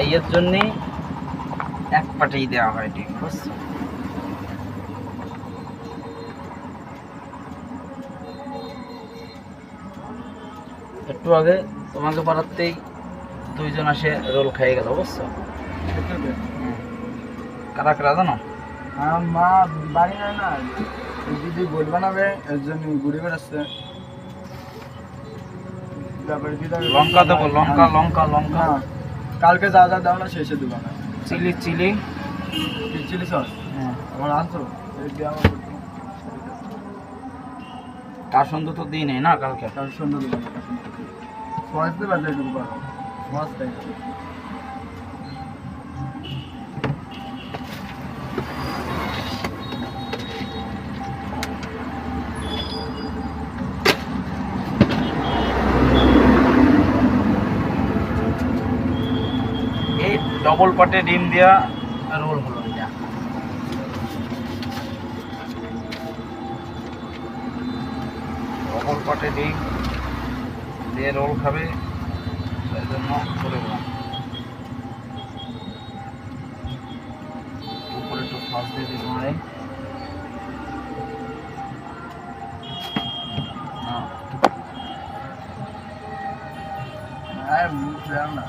এর জন্যেই এক পাটেই দেওয়া হয় ডিম, বুঝছো? একটু আগে তোমাকে পাড়াতেই দুইজন আসে রোল খাইয়ে গেল, বুঝছো? কারা কারা জানো? মা বাড়ি নাই না, দিদি গোল বানাবে এর জন্য ঘুরে বেড়াচ্ছে। লঙ্কা দেবো, লঙ্কা লঙ্কা লঙ্কা। কালকে যা যা দাও না শেষে দেবো না। চিলি চিলি চিলি সস আমার আনছো? কার সুন্দর তো দিই নেই না কালকে। তার সুন্দর সস দেবে যাই দেবো সস তাই। এই ডবল পাটে ডিম দেওয়া রোল হলো এটা। ডবল পাটে ডিম দিয়ে রোল খাবে, সেই জন্য করে দিলাম। উপরে একটু সস দিয়ে দিলাম। মুখ না